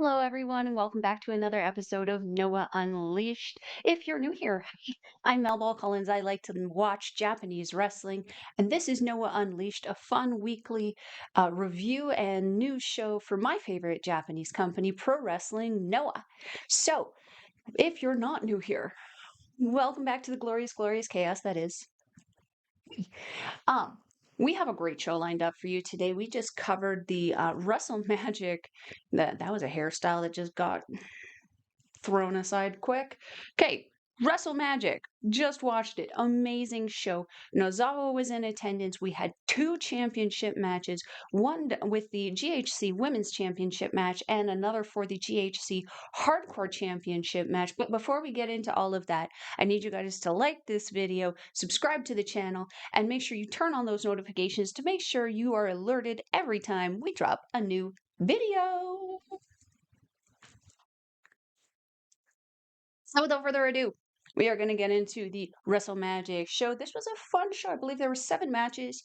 Hello, everyone, and welcome back to another episode of Noah Unleashed. If you're new here, I'm Melball Collins. I like to watch Japanese wrestling, and this is Noah Unleashed, a fun weekly review and news show for my favorite Japanese company, Pro Wrestling Noah. So, if you're not new here, welcome back to the glorious, glorious chaos that is. Um, we have a great show lined up for you today. We just covered the Wrestle Magic. That was a hairstyle that just got thrown aside quick. Okay, Wrestle Magic. Just watched it. Amazing show. Nozawa was in attendance. We had two championship matches, one with the GHC Women's Championship match and another for the GHC Hardcore Championship match. But before we get into all of that, I need you guys to like this video, subscribe to the channel, and make sure you turn on those notifications to make sure you are alerted every time we drop a new video. So without further ado, we are going to get into the Wrestle Magic show. This was a fun show. I believe there were 7 matches.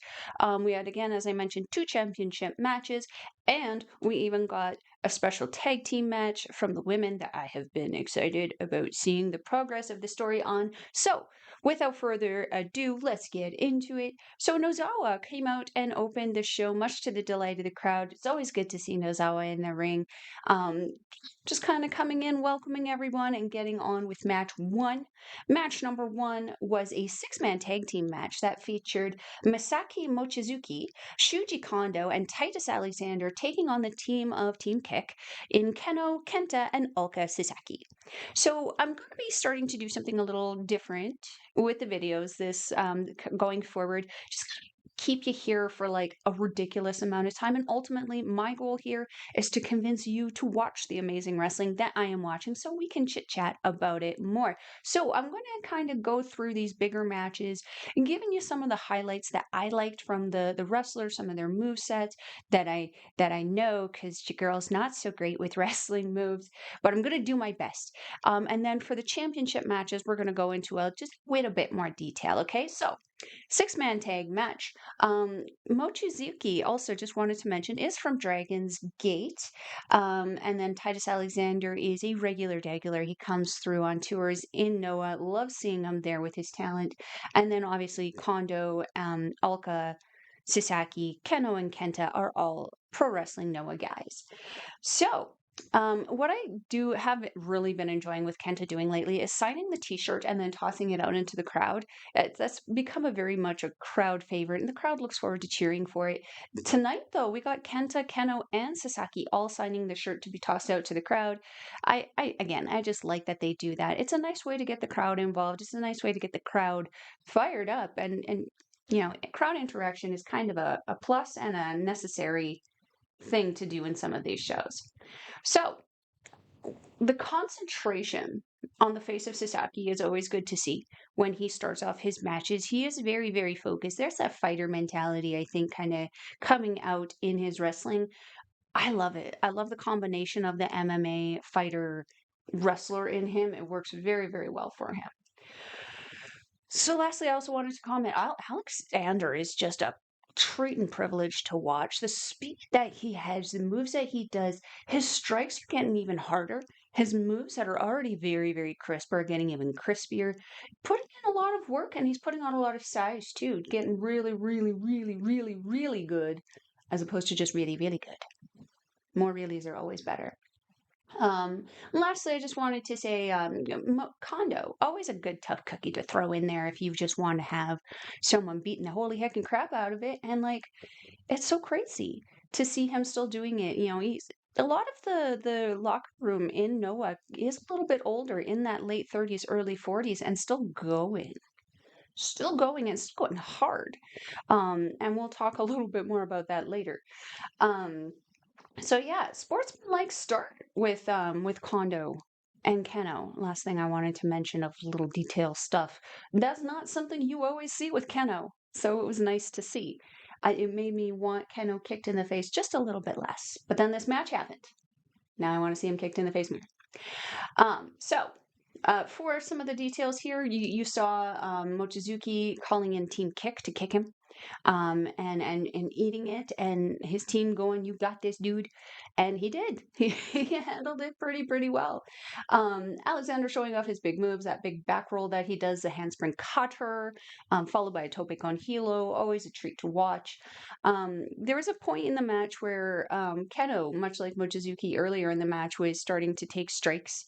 We had, again, as I mentioned, 2 championship matches, and we even got a special tag team match from the women that I have been excited about seeing the progress of the story on. So, without further ado, let's get into it. So, Nozawa came out and opened the show, much to the delight of the crowd. It's always good to see Nozawa in the ring. Um, just kind of coming in, welcoming everyone, and getting on with match 1. Match number 1 was a 6-man tag team match that featured Masaaki Mochizuki, Shuji Kondo, and Titus Alexander taking on the team of Team Kick in Kenoh, KENTA, and Ulka Sasaki. So I'm going to be starting to do something a little different with the videos this going forward. Just keep you here for like a ridiculous amount of time. And ultimately, my goal here is to convince you to watch the amazing wrestling that I am watching so we can chit chat about it more. So I'm going to kind of go through these bigger matches and giving you some of the highlights that I liked from the wrestlers, some of their move sets that I know, because your girl's not so great with wrestling moves, but I'm going to do my best. And then for the championship matches, we're going to go into just with a bit more detail. Okay, so 6-man tag match. Mochizuki, also just wanted to mention, is from Dragon's Gate. And then Titus Alexander is a regular. He comes through on tours in Noah. Love seeing him there with his talent. And then obviously Kondo, Ulka, Sasaki, Kenoh, and Kenta are all pro wrestling Noah guys. So, what I do have really been enjoying with Kenta doing lately is signing the T-shirt and then tossing it out into the crowd. That's become a very much a crowd favorite, and the crowd looks forward to cheering for it. Tonight, though, we got Kenta, Kenoh, and Sasaki all signing the shirt to be tossed out to the crowd. I just like that they do that. It's a nice way to get the crowd involved. It's a nice way to get the crowd fired up, and crowd interaction is kind of a plus and a necessary thing to do in some of these shows. So, the concentration on the face of Sasaki is always good to see when he starts off his matches. He is very, very focused. There's that fighter mentality, I think, kind of coming out in his wrestling. I love it. I love the combination of the MMA fighter wrestler in him. It works very, very well for him. So, lastly, I also wanted to comment Alexander is just a treat and privilege to watch. The speed that he has, the moves that he does, his strikes are getting even harder. His moves that are already very, very crisp are getting even crispier. Putting in a lot of work, and he's putting on a lot of size too, getting really, really, really, really, really good, as opposed to just really, really good. More reallys are always better. Lastly, I just wanted to say, Kondo, always a good tough cookie to throw in there if you just want to have someone beating the holy heckin' crap out of it. And like, it's so crazy to see him still doing it. He's a lot of the locker room in Noah is a little bit older, in that late 30s, early 40s, and still going. Still going and still going hard. And we'll talk a little bit more about that later. Um, so yeah, sportsmanlike start with Kondo and Kenoh. Last thing I wanted to mention of little detail stuff. That's not something you always see with Kenoh, so it was nice to see. It made me want Kenoh kicked in the face just a little bit less. But then this match happened. Now I want to see him kicked in the face more. For some of the details here, you saw Mochizuki calling in Team Kick to kick him. and eating it, and his team going, "You got this, dude," and he did. He handled it pretty well. Alexander showing off his big moves, that big back roll that he does, the handspring cutter, followed by a tope con hilo, always a treat to watch. There was a point in the match where Kenoh, much like Mochizuki earlier in the match, was starting to take strikes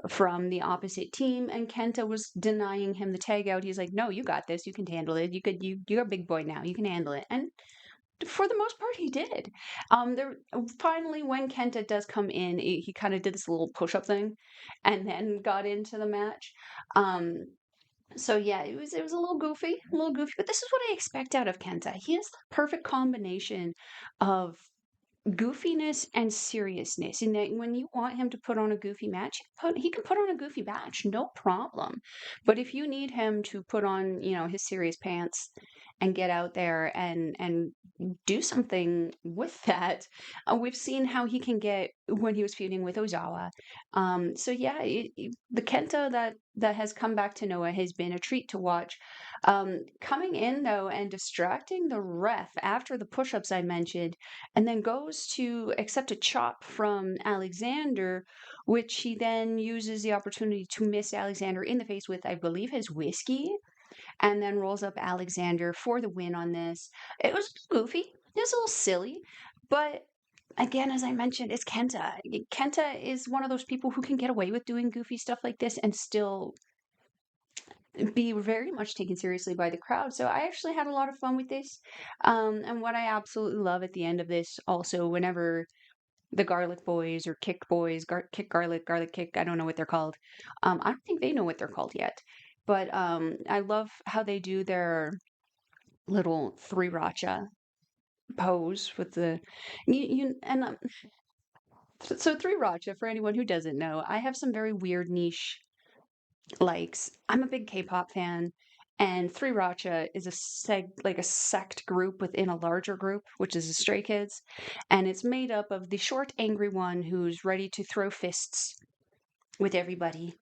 from the opposite team, and Kenta was denying him the tag out. He's like, "No, you got this. You can handle it. You're a big boy now. You can handle it." And for the most part, he did. There finally, when Kenta does come in, he kind of did this little push-up thing, and then got into the match. So yeah, it was a little goofy, but this is what I expect out of Kenta. He has the perfect combination of goofiness and seriousness, and that when you want him to put on a goofy match, he can put on a goofy match, no problem. But if you need him to put on, his serious pants and get out there and do something with that, we've seen how he can get when he was feuding with Ozawa. So yeah, the Kenta that has come back to Noah has been a treat to watch. Coming in though and distracting the ref after the push-ups I mentioned, and then goes to accept a chop from Alexander, which he then uses the opportunity to miss Alexander in the face with, I believe, his whiskey, and then rolls up Alexander for the win on this. It was goofy, it was a little silly, but again, as I mentioned, it's Kenta. Kenta is one of those people who can get away with doing goofy stuff like this and still be very much taken seriously by the crowd. So I actually had a lot of fun with this. And what I absolutely love at the end of this, also, whenever the Garlic Boys or Kick Boys, Kick Garlic, Garlic Kick, I don't know what they're called. I don't think they know what they're called yet. But I love how they do their little three racha pose with the so three racha, for anyone who doesn't know, I have some very weird niche likes. I'm a big K-pop fan, and Three Racha is a sect group within a larger group, which is the Stray Kids, and it's made up of the short, angry one who's ready to throw fists with everybody.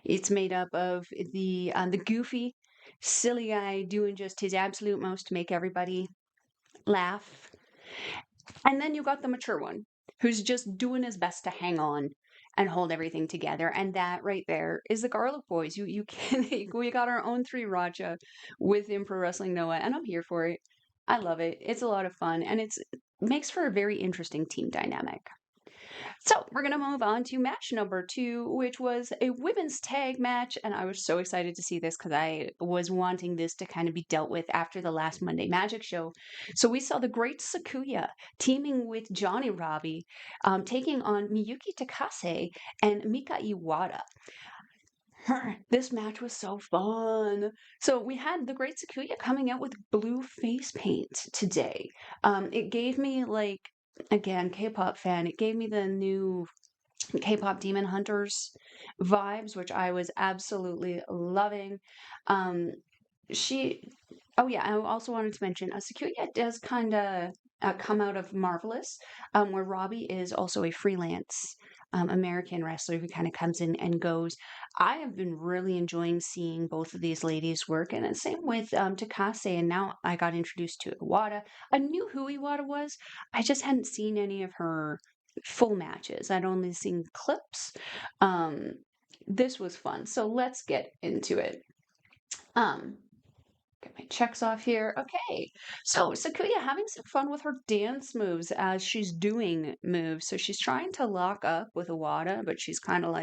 It's made up of the goofy, silly guy doing just his absolute most to make everybody laugh, and then you got the mature one who's just doing his best to hang on and hold everything together. And that right there is the Garlic Boys. You can we got our own three Raja within Pro Wrestling Noah, and I'm here for it. I love it. It's a lot of fun, and it makes for a very interesting team dynamic. So we're going to move on to match number 2, which was a women's tag match. And I was so excited to see this because I was wanting this to kind of be dealt with after the last Monday Magic show. So we saw the great Sakuya teaming with Johnnie Robbie, taking on Miyuki Takase and Mika Iwata. This match was so fun. So we had the great Sakuya coming out with blue face paint today. It gave me again, K-pop fan, it gave me the new K-pop Demon Hunters vibes, which I was absolutely loving. Um, she, oh yeah, I also wanted to mention, Sakuya does kind of come out of Marvelous, where Robbie is also a freelance American wrestler who kind of comes in and goes. I have been really enjoying seeing both of these ladies work, and the same with Takase, and now I got introduced to Iwata. I knew who Iwata was, I just hadn't seen any of her full matches. I'd only seen clips. Um, this was fun, so let's get into it. Um, Get my checks off here. Okay. So Sakuya having some fun with her dance moves as she's doing moves. So she's trying to lock up with Iwata, but she's kind of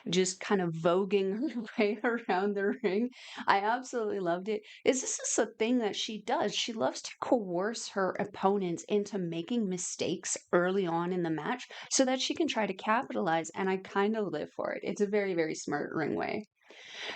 just kind of voguing her way around the ring. I absolutely loved it. This is a thing that she does. She loves to coerce her opponents into making mistakes early on in the match so that she can try to capitalize. And I kind of live for it. It's a very, very smart ring way.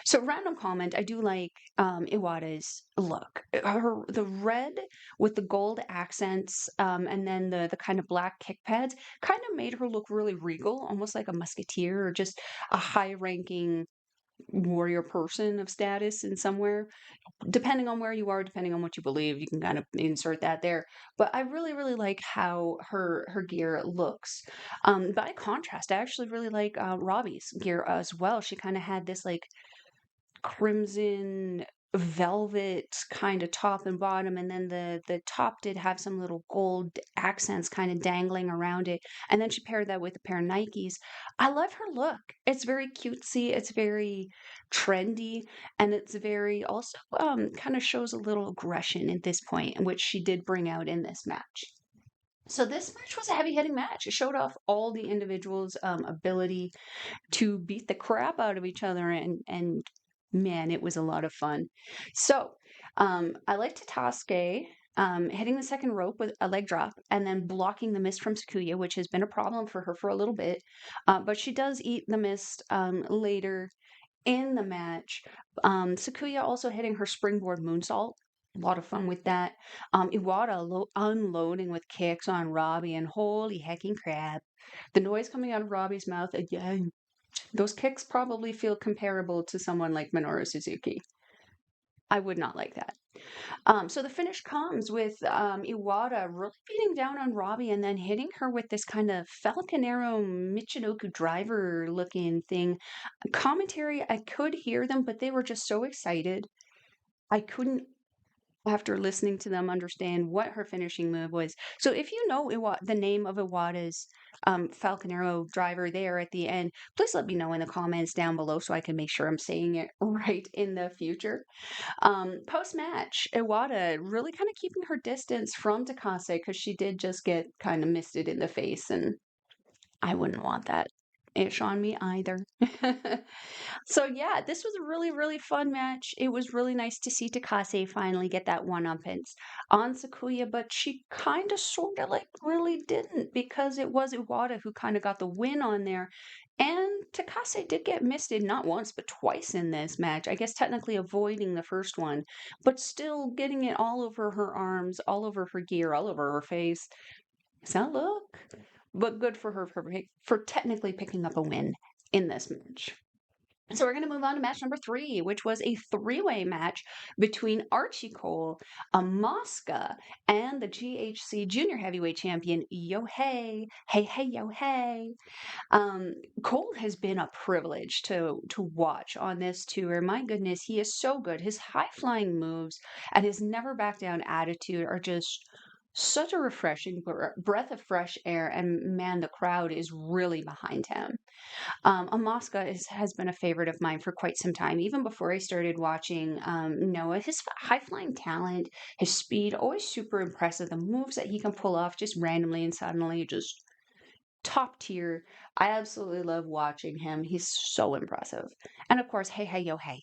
So, random comment, I do like Iwata's look. The red with the gold accents, and then the kind of black kick pads kind of made her look really regal, almost like a musketeer or just a high-ranking warrior person of status in somewhere. Depending on where you are, depending on what you believe, you can kind of insert that there. But I really, really like how her gear looks. By contrast, I actually really like Robbie's gear as well. She kind of had this crimson velvet kind of top and bottom, and then the top did have some little gold accents kind of dangling around it, and then she paired that with a pair of Nikes. I love her look. It's very cutesy, it's very trendy, and it's very also kind of shows a little aggression at this point, which she did bring out in this match. So this match was a heavy hitting match. It showed off all the individuals' ability to beat the crap out of each other, and man, it was a lot of fun. So I liked Takase hitting the second rope with a leg drop and then blocking the mist from Sakuya, which has been a problem for her for a little bit. But she does eat the mist later in the match. Sakuya also hitting her springboard moonsault. A lot of fun with that. Iwata unloading with kicks on Robbie, and holy hecking crap. The noise coming out of Robbie's mouth again. Those kicks probably feel comparable to someone like Minoru Suzuki. I would not like that. So the finish comes with Iwata really beating down on Robbie and then hitting her with this kind of Falcon Arrow Michinoku driver looking thing. Commentary, I could hear them, but they were just so excited. I couldn't, after listening to them, understand what her finishing move was. So if you know the name of Iwata's Falcon Arrow driver there at the end, please let me know in the comments down below so I can make sure I'm saying it right in the future. Post-match, Iwata really kind of keeping her distance from Takase because she did just get kind of misted in the face, and I wouldn't want that ish on me either. So yeah, this was a really, really fun match. It was really nice to see Takase finally get that one-uppance on Sakuya, but she kind of sort of like really didn't, because it was Iwata who kind of got the win on there. And Takase did get misted not once but twice in this match. I guess technically avoiding the first one, but still getting it all over her arms, all over her gear, all over her face. Does that look? But good for her for technically picking up a win in this match. So we're going to move on to match number 3, which was a three-way match between Archie Cole, AMAKUSA, and the GHC Junior Heavyweight Champion, YOSHI. Hey, YOSHI. Cole has been a privilege to watch on this tour. My goodness, he is so good. His high-flying moves and his never back down attitude are just such a refreshing breath of fresh air, and man, the crowd is really behind him. AMAKUSA has been a favorite of mine for quite some time, even before I started watching Noah. His high flying talent, his speed, always super impressive. The moves that he can pull off just randomly and suddenly, just top tier. I absolutely love watching him. He's so impressive. And of course, hey, YOSHI.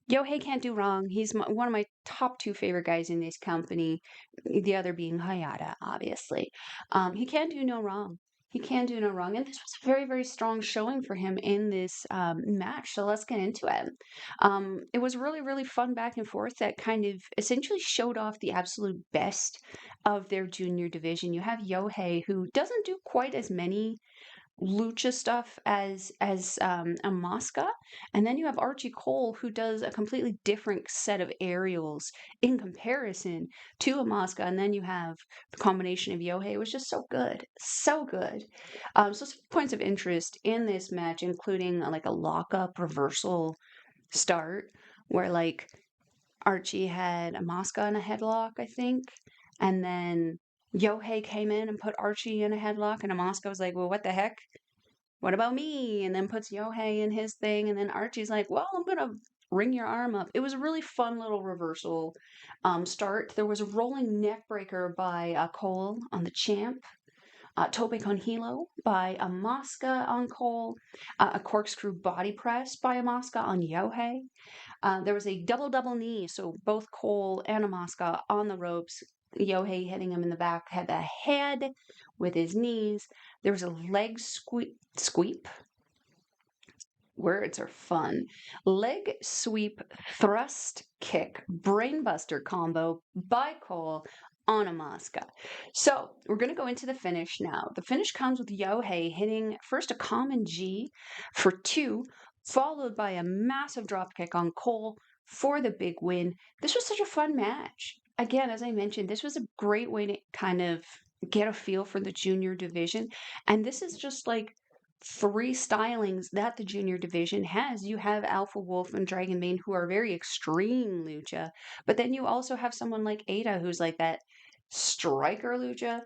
YOSHI can't do wrong. He's one of my top 2 favorite guys in this company, the other being HAYATA, obviously. He can do no wrong. He can do no wrong. And this was a very, very strong showing for him in this match. So let's get into it. It was really, really fun back and forth that kind of essentially showed off the absolute best of their junior division. You have YOSHI, who doesn't do quite as many lucha stuff as AMAKUSA, and then you have Archie Cole, who does a completely different set of aerials in comparison to AMAKUSA, and then you have the combination of YOSHI. It was just so good, so good. So some points of interest in this match, including like a lockup reversal start, where like Archie had AMAKUSA in a headlock, I think, and then YOSHI came in and put Archie in a headlock, and AMAKUSA was like, well, what the heck? What about me? And then puts YOSHI in his thing, and then Archie's like, well, I'm going to ring your arm up. It was a really fun little reversal start. There was a rolling neck breaker by Cole on the champ. Tope con hilo by AMAKUSA on Cole. A corkscrew body press by AMAKUSA on YOSHI. There was a double knee, so both Cole and AMAKUSA on the ropes. YOSHI hitting him in the back, had the head with his knees. There was a leg sweep. Words are fun. Leg sweep thrust kick brainbuster combo by Cole on AMAKUSA. So we're going to go into the finish now. The finish comes with YOSHI hitting first a common G for 2, followed by a massive dropkick on Cole for the big win. This was such a fun match. Again, as I mentioned, this was a great way to kind of get a feel for the junior division. And this is just like three stylings that the junior division has. You have Alpha Wolf and Dragonbane, who are very extreme lucha, but then you also have someone like Ada, who's like that striker lucha.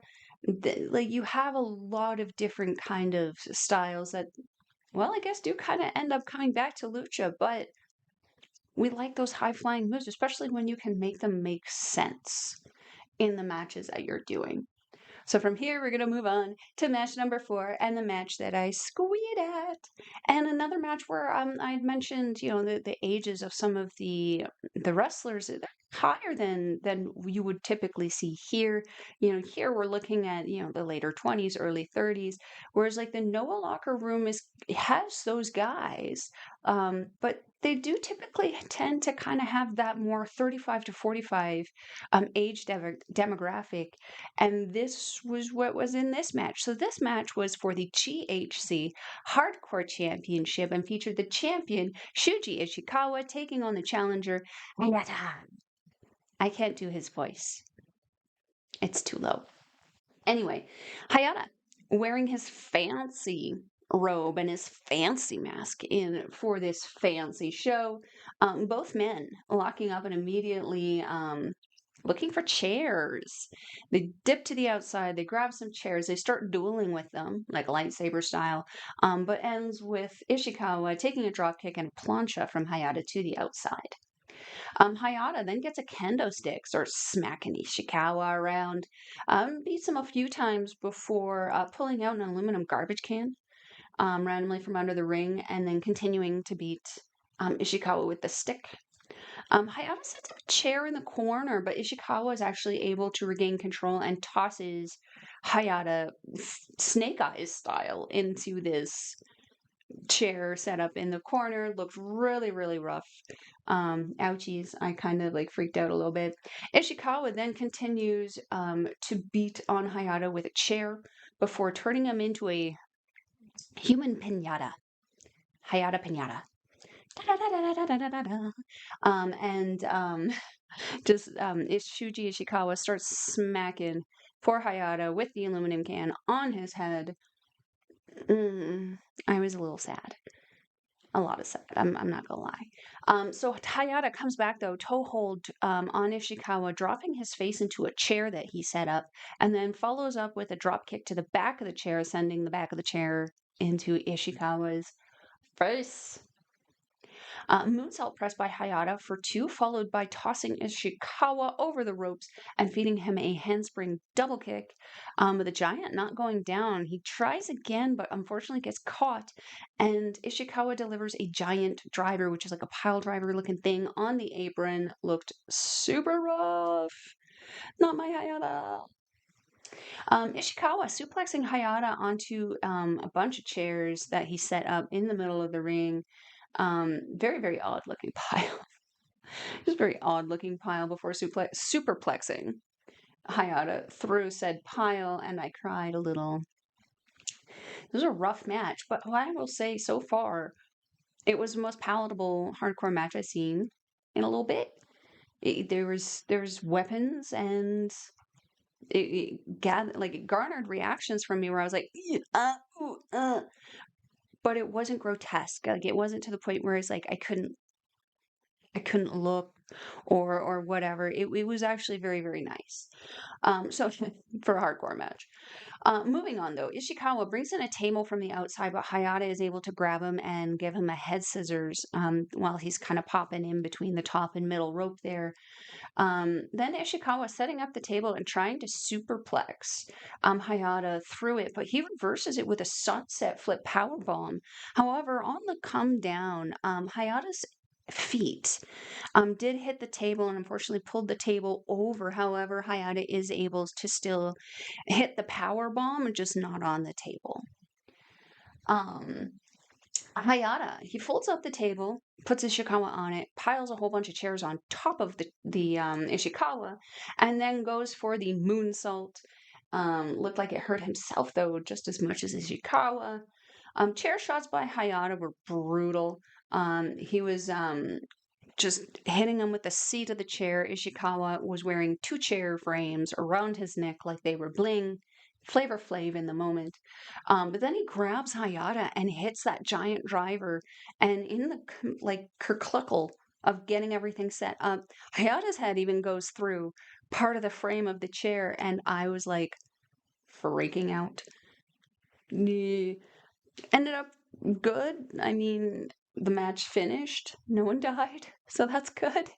Like, you have a lot of different kind of styles that, well, I guess do kind of end up coming back to lucha, but we like those high flying moves, especially when you can make them make sense in the matches that you're doing. So from here, we're going to move on to match number 4, and the match that I squeed at. And another match where I had mentioned, the ages of some of the wrestlers higher than you would typically see here. Here we're looking at, the later 20s, early 30s, whereas like the Noah locker room has those guys, but they do typically tend to kind of have that more 35 to 45 age demographic. And this was what was in this match. So this match was for the GHC Hardcore Championship and featured the champion Shuji Ishikawa taking on the challenger HAYATA. I can't do his voice. It's too low. Anyway, HAYATA, wearing his fancy robe and his fancy mask in for this fancy show, both men locking up and immediately looking for chairs. They dip to the outside, they grab some chairs, they start dueling with them, like lightsaber style, but ends with Ishikawa taking a dropkick and a plancha from HAYATA to the outside. HAYATA then gets a kendo stick, starts smacking Ishikawa around, beats him a few times before pulling out an aluminum garbage can randomly from under the ring, and then continuing to beat Ishikawa with the stick. HAYATA sets up a chair in the corner, but Ishikawa is actually able to regain control and tosses HAYATA Snake Eyes style into this chair set up in the corner. Looked really, really rough. Ouchies. I kind of like freaked out a little bit. Ishikawa then continues to beat on HAYATA with a chair before turning him into a human pinata. HAYATA pinata. Shuji Ishikawa starts smacking poor HAYATA with the aluminum can on his head. I was a little sad. A lot of sad. I'm not gonna lie. So HAYATA comes back though, toe hold on Ishikawa, dropping his face into a chair that he set up, and then follows up with a drop kick to the back of the chair, sending the back of the chair into Ishikawa's face. Moonsault press by HAYATA for 2, followed by tossing Ishikawa over the ropes and feeding him a handspring double kick. With the giant not going down, he tries again, but unfortunately gets caught, and Ishikawa delivers a giant driver, which is like a pile driver looking thing on the apron. Looked super rough. Not my HAYATA. Ishikawa suplexing HAYATA onto a bunch of chairs that he set up in the middle of the ring. Very, very odd looking pile. Just very odd looking pile before superplexing HAYATA through said pile, and I cried a little. It was a rough match, but what I will say so far, it was the most palatable hardcore match I've seen in a little bit. There was weapons, and it garnered reactions from me where I was like, but it wasn't grotesque. Like, it wasn't to the point where it's like I couldn't look or whatever. It was actually very, very nice. So for a hardcore match. Moving on though, Ishikawa brings in a table from the outside, but HAYATA is able to grab him and give him a head scissors while he's kind of popping in between the top and middle rope there. Then Ishikawa setting up the table and trying to superplex HAYATA through it, but he reverses it with a sunset flip powerbomb. However, on the come down, HAYATA's feet did hit the table and unfortunately pulled the table over. However, HAYATA is able to still hit the power bomb, just not on the table. HAYATA, he folds up the table, puts Ishikawa on it, piles a whole bunch of chairs on top of the Ishikawa, and then goes for the moonsault. Looked like it hurt himself though, just as much as Ishikawa. Chair shots by HAYATA were brutal. He was just hitting him with the seat of the chair. Ishikawa was wearing 2 chair frames around his neck like they were bling. Flavor Flav in the moment. But then he grabs Hayata and hits that giant driver. And in the like kercluckle of getting everything set up, Hayata's head even goes through part of the frame of the chair. And I was like freaking out. Ended up good. I mean, the match finished. No one died. So that's good.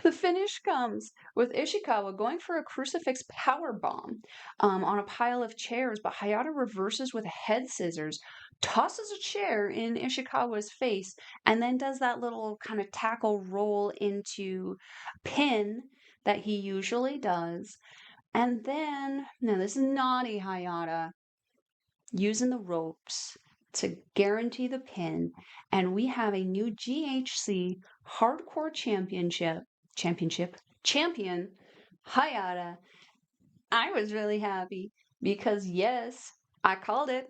The finish comes with Ishikawa going for a crucifix power bomb on a pile of chairs, but Hayata reverses with a head scissors, tosses a chair in Ishikawa's face, and then does that little kind of tackle roll into pin that he usually does. And then, now this is naughty Hayata, using the ropes to guarantee the pin, and we have a new GHC Hardcore Champion, Hayata. I was really happy because yes, I called it.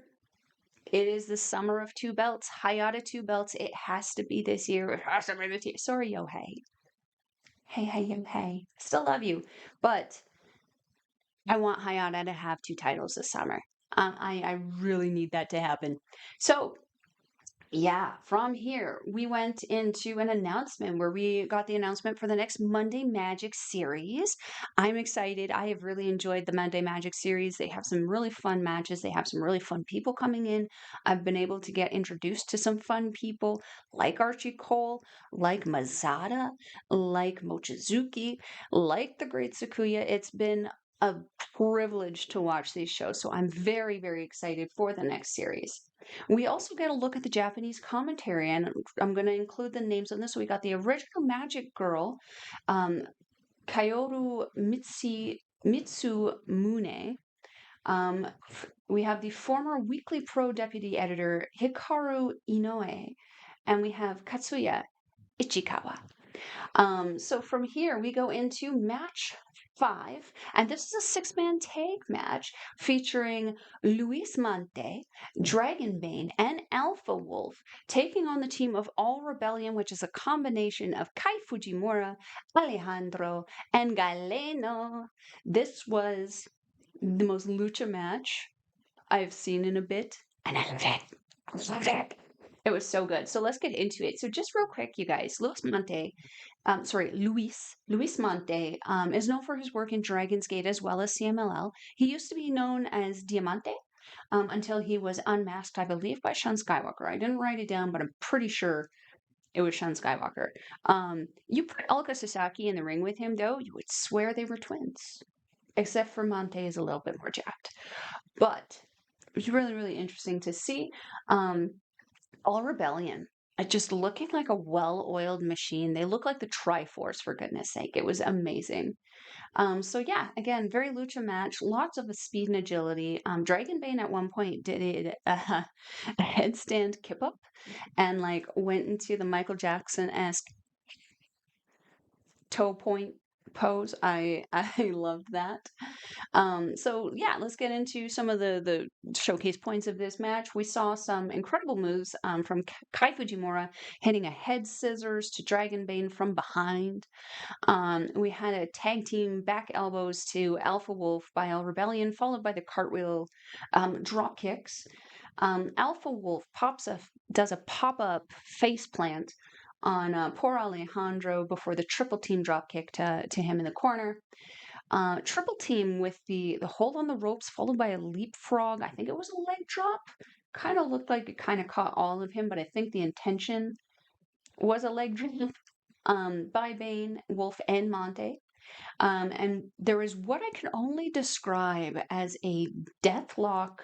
It is the summer of two belts. Hayata two belts. It has to be this year. It has to be this year. Sorry, yo, hey. Hey. Still love you. But I want Hayata to have two titles this summer. I really need that to happen. So, yeah, from here, we went into an announcement where we got the announcement for the next Monday Magic series. I'm excited. I have really enjoyed the Monday Magic series. They have some really fun matches, they have some really fun people coming in. I've been able to get introduced to some fun people like Archie Cole, like Mazada, like Mochizuki, like the great Sakuya. It's been a privilege to watch these shows, so I'm very, very excited for the next series. We also get a look at the Japanese commentary, and I'm going to include the names on this. So we got the original Magic Girl, Kaoru Mitsumune. We have the former Weekly Pro deputy editor, Hikaru Inoue, and we have Katsuya Ichikawa. So from here, we go into match 5, and this is a 6-man tag match featuring Luis Mante, Dragonbane, and Alpha Wolf taking on the team of All Rebellion, which is a combination of Kai Fujimura, Alejandro, and Galeno. This was the most lucha match I've seen in a bit, and I loved it. I loved it. It was so good. So let's get into it. So just real quick, you guys, Luis Monte is known for his work in Dragon's Gate as well as CMLL. He used to be known as Diamante until he was unmasked, I believe, by Shun Skywalker. I didn't write it down, but I'm pretty sure it was Shun Skywalker. You put Ulka Sasaki in the ring with him, though, you would swear they were twins. Except for Monte is a little bit more jacked. But it was really, really interesting to see. All Rebellion, just looking like a well-oiled machine. They look like the Triforce, for goodness sake. It was amazing. So yeah, again, very lucha match, lots of speed and agility. Dragonbane at one point did a headstand kip up and like went into the Michael Jackson-esque toe point pose. I loved that. So yeah, let's get into some of the showcase points of this match. We saw some incredible moves from Kai Fujimura hitting a head scissors to Dragonbane from behind. We had a tag team back elbows to Alpha Wolf by All Rebellion, followed by the cartwheel drop kicks. Alpha Wolf does a pop-up face plant on poor Alejandro before the triple team drop kick to him in the corner. Triple team with the hold on the ropes followed by a leapfrog. I think it was a leg drop. Kind of looked like it kind of caught all of him, but I think the intention was a leg drop by Bane, Wolf, and Monte. And there was what I can only describe as a deathlock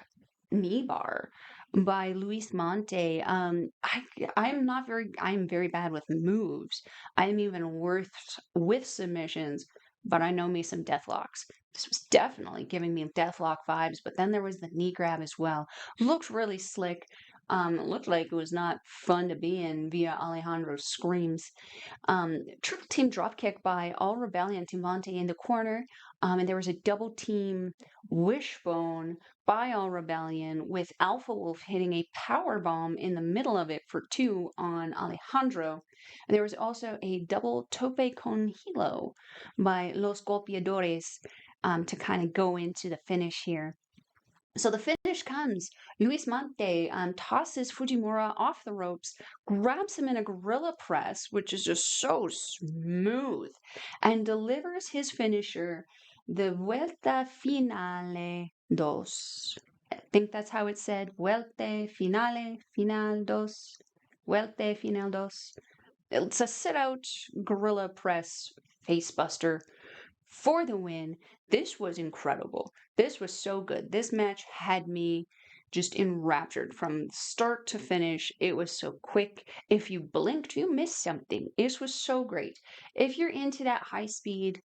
knee bar by Luis Monte. I'm very bad with moves. I'm even worse with submissions, but I know me some deathlocks. This was definitely giving me deathlock vibes, but then there was the knee grab as well. Looked really slick. Looked like it was not fun to be in via Alejandro's screams. Triple team dropkick by All Rebellion to Monte in the corner. And there was a double team wishbone by All Rebellion with Alpha Wolf hitting a power bomb in the middle of it for 2 on Alejandro. And there was also a double tope con hilo by Los Golpeadores to kind of go into the finish here. So the finish comes. Luis Mante tosses Fujimura off the ropes, grabs him in a gorilla press, which is just so smooth, and delivers his finisher, the Vuelta Finale dos. I think that's how it's said. Vuelta Finale, Final dos. Vuelta Final dos. It's a sit-out gorilla press facebuster for the win. This was incredible. This was so good. This match had me just enraptured from start to finish. It was so quick. If you blinked, you missed something. This was so great. If you're into that high speed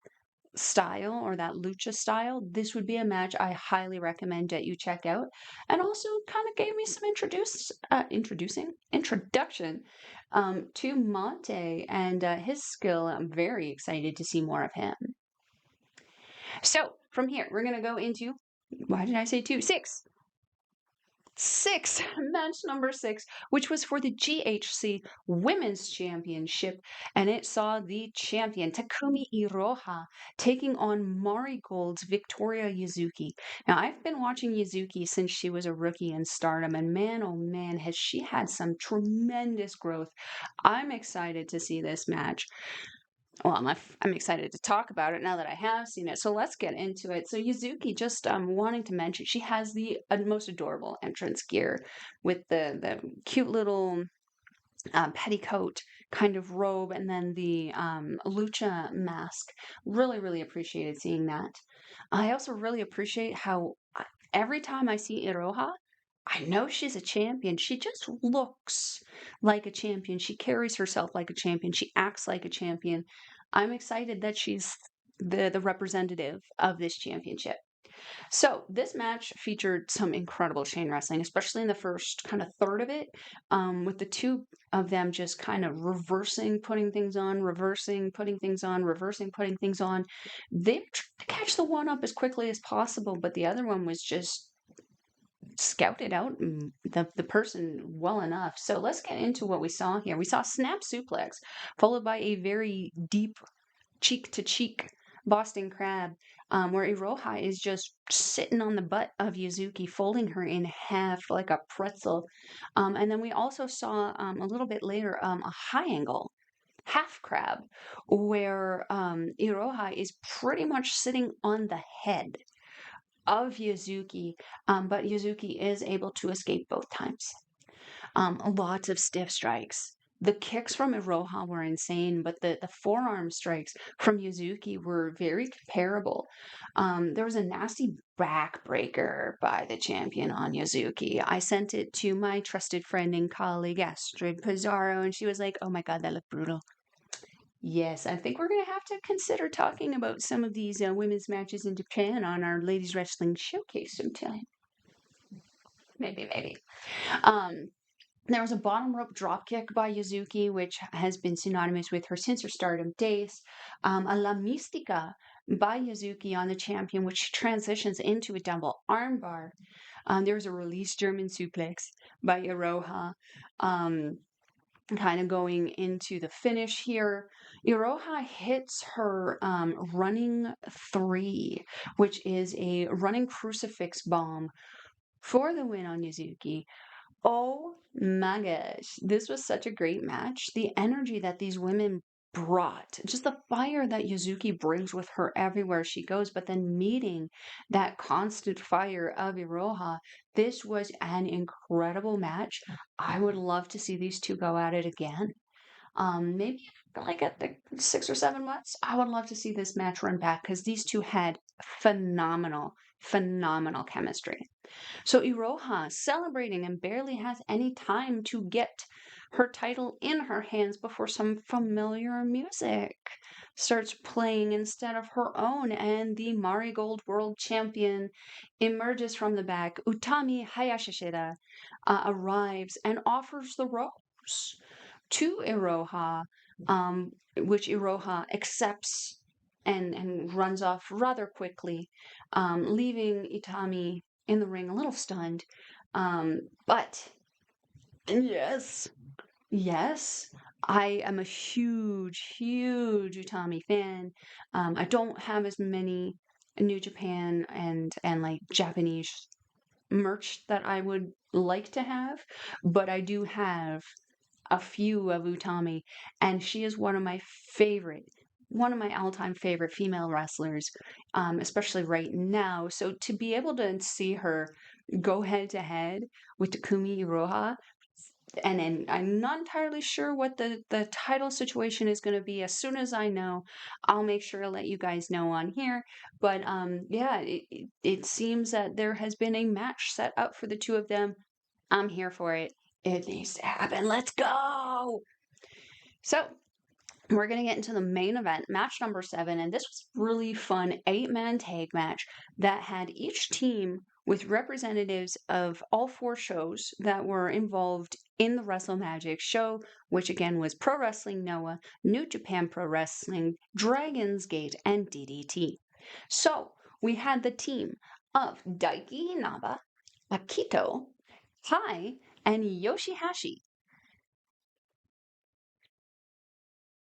style or that lucha style, this would be a match I highly recommend that you check out. And also kind of gave me some introduction to Monte and his skill. I'm very excited to see more of him. So from here, we're going to go into, why did I say two? Six, match number 6, which was for the GHC Women's Championship. And it saw the champion, Takumi Iroha, taking on Marigold's Victoria Yuzuki. Now, I've been watching Yuzuki since she was a rookie in Stardom. And man, oh man, has she had some tremendous growth. I'm excited to see this match. Well, I'm excited to talk about it now that I have seen it. So let's get into it. So Yuzuki, just wanting to mention, she has the most adorable entrance gear with the cute little petticoat kind of robe and then the lucha mask. Really, really appreciated seeing that. I also really appreciate how every time I see Iroha, I know she's a champion. She just looks like a champion. She carries herself like a champion. She acts like a champion. I'm excited that she's the representative of this championship. So this match featured some incredible chain wrestling, especially in the first kind of third of it, with the two of them just kind of reversing, putting things on, reversing, putting things on, reversing, putting things on. They tried to catch the one up as quickly as possible, but the other one was just scouted out the person well enough. So let's get into what we saw here. We saw snap suplex followed by a very deep cheek to cheek Boston Crab, where Iroha is just sitting on the butt of Yuzuki, folding her in half like a pretzel. And then we also saw a little bit later a high angle half crab, where Iroha is pretty much sitting on the head of Yuzuki, but Yuzuki is able to escape both times. Lots of stiff strikes. The kicks from Iroha were insane, but the forearm strikes from Yuzuki were very comparable. There was a nasty backbreaker by the champion on Yuzuki. I sent it to my trusted friend and colleague Astrid Pizarro, and she was like, "Oh my god, that looked brutal." Yes, I think we're going to have to consider talking about some of these women's matches in Japan on our Ladies Wrestling Showcase sometime. Maybe. There was a bottom rope dropkick by Yuzuki, which has been synonymous with her since her Stardom days. A La Mystica by Yuzuki on the champion, which transitions into a double armbar. There was a release German suplex by Iroha. Kind of going into the finish here. Iroha hits her running 3, which is a running crucifix bomb for the win on Yuzuki. Oh my gosh, this was such a great match. The energy that these women brought, just the fire that Yuzuki brings with her everywhere she goes, but then meeting that constant fire of Iroha, this was an incredible match. I would love to see these two go at it again. Maybe like at the 6 or 7 months, I would love to see this match run back because these two had phenomenal chemistry. So Iroha celebrating and barely has any time to get her title in her hands before some familiar music starts playing instead of her own, and the Marigold World Champion emerges from the back. Utami Hayashishida arrives and offers the ropes to Iroha, which Iroha accepts and runs off rather quickly, leaving Utami in the ring a little stunned. But yes, I am a huge Utami fan. I don't have as many New Japan and like Japanese merch that I would like to have, but I do have a few of Utami, and she is one of my all-time favorite female wrestlers, especially right now. So to be able to see her go head to head with Takumi Iroha, and then I'm not entirely sure what the title situation is going to be. As soon as I know, I'll make sure to let you guys know on here. But yeah, it seems that there has been a match set up for the two of them. I'm here for it. It needs to happen. Let's go. So we're going to get into the main event, match number 7, and this was really fun 8-man tag match that had each team with representatives of all 4 shows that were involved in the Wrestle Magic show, which again was Pro Wrestling Noah, New Japan Pro Wrestling, Dragon's Gate, and DDT. So we had the team of Daiki Inaba, Akito, Kai, and YOSHI-HASHI.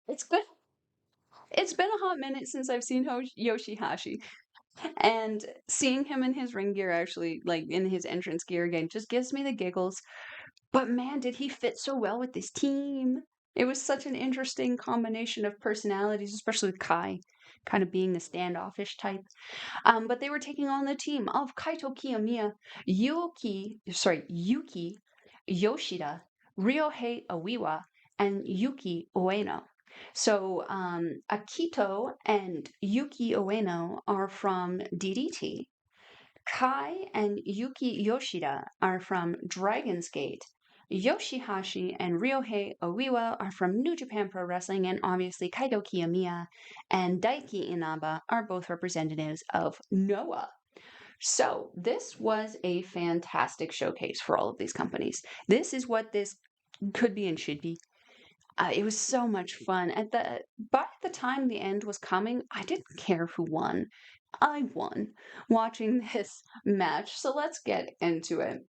It's good. It's been a hot minute since I've seen YOSHI-HASHI. And seeing him in his ring gear, actually, like in his entrance gear again, just gives me the giggles. But man, did he fit so well with this team. It was such an interesting combination of personalities, especially with Kai, kind of being the standoffish type. But they were taking on the team of Kaito Kiyomiya, Yuki Yoshida, Ryohei Awiwa, and Yuki Ueno. So Akito and Yuki Ueno are from DDT. Kai and Yuki Yoshida are from Dragon's Gate. YOSHI-HASHI and Ryohei Awiwa are from New Japan Pro Wrestling, and obviously Kaito Kiyomiya and Daiki Inaba are both representatives of Noah. So this was a fantastic showcase for all of these companies. This is what this could be and should be. It was so much fun. By the time the end was coming, I didn't care who won. I won watching this match. So let's get into it.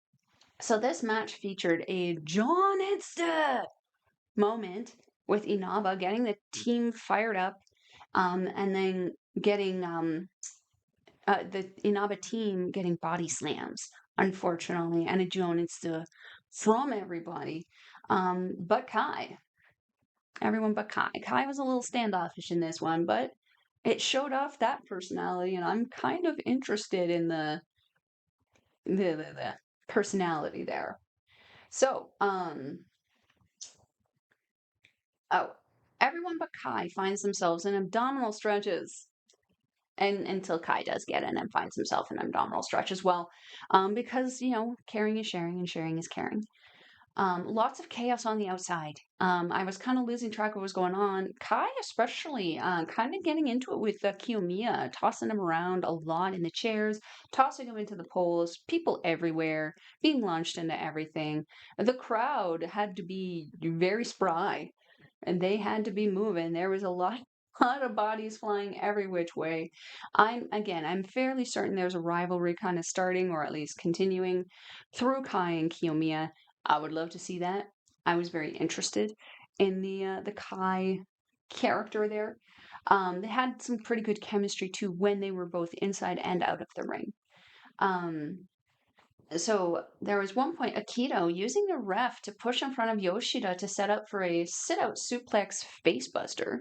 So this match featured a John Insta moment with Inaba getting the team fired up, and then getting the Inaba team getting body slams, unfortunately, and a John Insta from everybody, but Kai. Everyone but Kai. Kai was a little standoffish in this one, but it showed off that personality, and I'm kind of interested in the personality there. So, everyone but Kai finds themselves in abdominal stretches, and until Kai does get in and finds himself in an abdominal stretch as well, because caring is sharing and sharing is caring. Lots of chaos on the outside. I was kind of losing track of what was going on. Kai, especially, kind of getting into it with Kiyomiya, tossing him around a lot in the chairs, tossing him into the poles, people everywhere, being launched into everything. The crowd had to be very spry, and they had to be moving. There was a lot of bodies flying every which way. I'm fairly certain there's a rivalry kind of starting, or at least continuing, through Kai and Kiyomiya. I would love to see that. I was very interested in the Kai character there. They had some pretty good chemistry too when they were both inside and out of the ring. So there was one point Akito using the ref to push in front of Yoshida to set up for a sit-out suplex facebuster.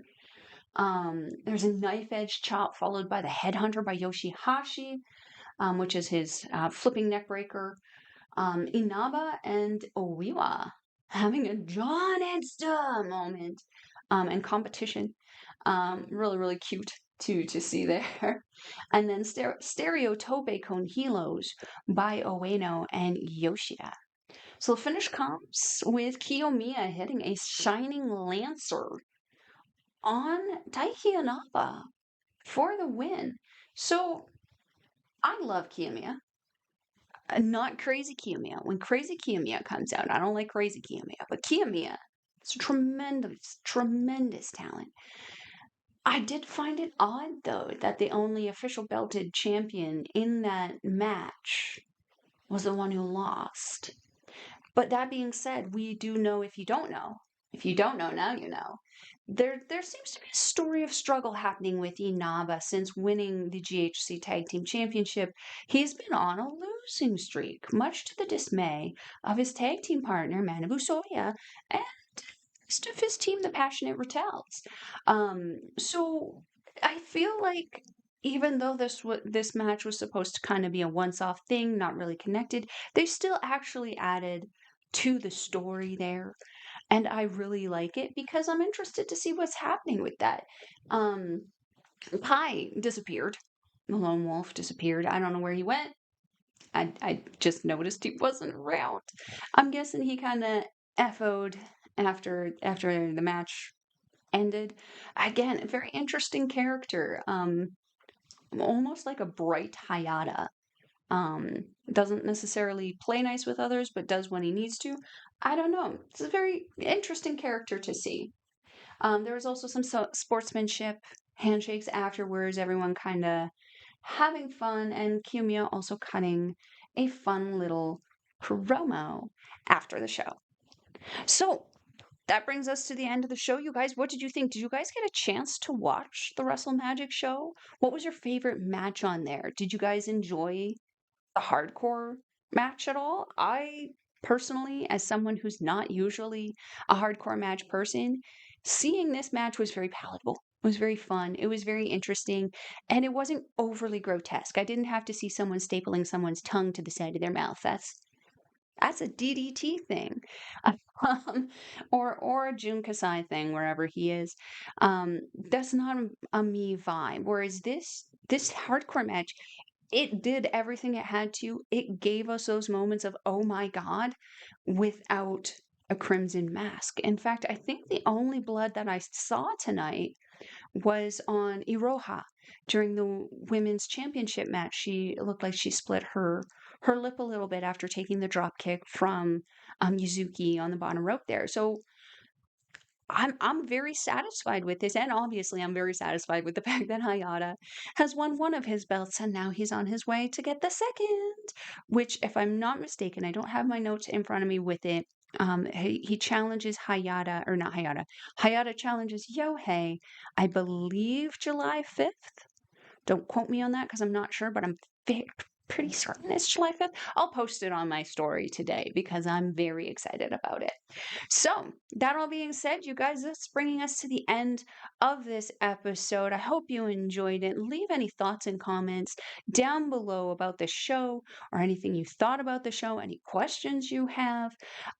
There's a knife edge chop followed by the headhunter by YOSHI-HASHI, which is his flipping neck breaker. Inaba and Oiwa having a John Insta moment and competition. Really, really cute to see there. And then stereo tope con hilos by Ueno and Yoshida. So the finish comes with Kiyomiya hitting a shining lancer on Daiki Inaba for the win. So I love Kiyomiya. Not Crazy Kiyomiya. When Crazy Kiyomiya comes out, I don't like Crazy Kiyomiya, but Kiyomiya is tremendous, tremendous talent. I did find it odd, though, that the only official belted champion in that match was the one who lost. But that being said, we do know, if you don't know, If you don't know, now you know. There seems to be a story of struggle happening with Inaba since winning the GHC Tag Team Championship. He's been on a losing streak, much to the dismay of his tag team partner, Manabu Soya, and the rest of his team, the Passionate Retells. So I feel like even though this match was supposed to kind of be a once-off thing, not really connected, they still actually added to the story there, and I really like it because I'm interested to see what's happening with that. Um, Pi disappeared. The lone wolf disappeared. I don't know where he went. I just noticed he wasn't around. I'm guessing he kind of FO'd after the match ended. Again, a very interesting character. Almost like a bright HAYATA. Doesn't necessarily play nice with others, but does when he needs to. I don't know. It's a very interesting character to see. There was also some sportsmanship, handshakes afterwards, everyone kind of having fun, and Kiyomiya also cutting a fun little promo after the show. So that brings us to the end of the show, you guys. What did you think? Did you guys get a chance to watch the Wrestle Magic show? What was your favorite match on there? Did you guys enjoy the hardcore match at all? I personally, as someone who's not usually a hardcore match person, seeing this match was very palatable. It was very fun. It was very interesting. And it wasn't overly grotesque. I didn't have to see someone stapling someone's tongue to the side of their mouth. That's a DDT thing, um, or a Jun Kasai thing wherever he is. That's not a me vibe. Whereas this hardcore match, it did everything it had to. It gave us those moments of, oh my God, without a crimson mask. In fact, I think the only blood that I saw tonight was on Iroha during the women's championship match. She looked like she split her lip a little bit after taking the drop kick from Yuzuki on the bottom rope there. So I'm very satisfied with this, and obviously I'm very satisfied with the fact that HAYATA has won one of his belts, and now he's on his way to get the second. Which, if I'm not mistaken, I don't have my notes in front of me with it. He challenges HAYATA, or not HAYATA. HAYATA challenges Yohei, I believe July 5th. Don't quote me on that because I'm not sure, but I'm pretty certain it's July 5th. I'll post it on my story today because I'm very excited about it. So, that all being said, you guys, that's bringing us to the end of this episode. I hope you enjoyed it. Leave any thoughts and comments down below about the show or anything you thought about the show, any questions you have.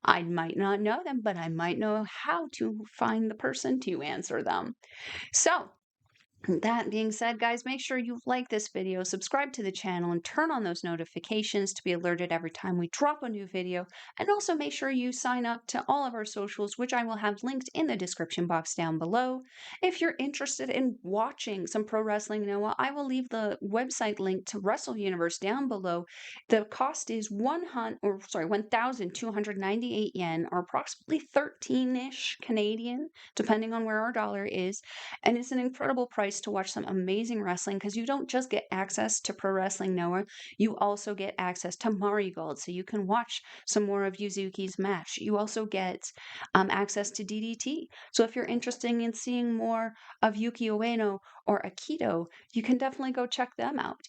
I might not know them, but I might know how to find the person to answer them. So, that being said, guys, make sure you like this video, subscribe to the channel, and turn on those notifications to be alerted every time we drop a new video. And also make sure you sign up to all of our socials, which I will have linked in the description box down below. If you're interested in watching some Pro Wrestling Noah, I will leave the website link to Wrestle Universe down below. The cost is 1,298 yen, or approximately 13-ish Canadian, depending on where our dollar is. And it's an incredible price to watch some amazing wrestling because you don't just get access to Pro Wrestling Noah, you also get access to Marigold, so you can watch some more of Yuzuki's match. You also get access to DDT. So if you're interested in seeing more of Yuki Ueno or Akito, you can definitely go check them out.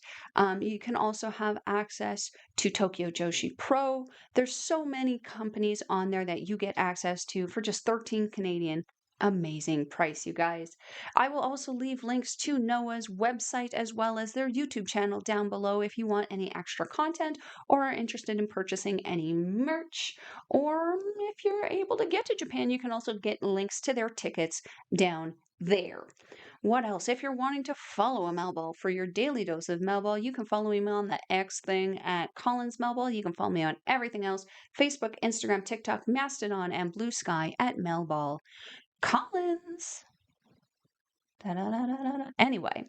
You can also have access to Tokyo Joshi Pro. There's so many companies on there that you get access to for just 13 Canadian. Amazing price, you guys. I will also leave links to Noah's website as well as their YouTube channel down below if you want any extra content or are interested in purchasing any merch. Or if you're able to get to Japan, you can also get links to their tickets down there. What else? If you're wanting to follow a Melball for your daily dose of Melball, you can follow me on the X thing at Collins Melball. You can follow me on everything else: Facebook, Instagram, TikTok, Mastodon, and Blue Sky at Melball Collins. Da-da-da-da-da. Anyway,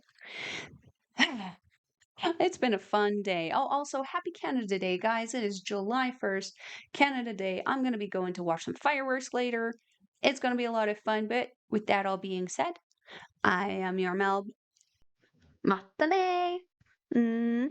it's been a fun day. Oh, also, happy Canada Day, guys. It is July 1st, Canada Day. I'm going to be going to watch some fireworks later. It's going to be a lot of fun, but with that all being said, I am your Mel. Mata ne!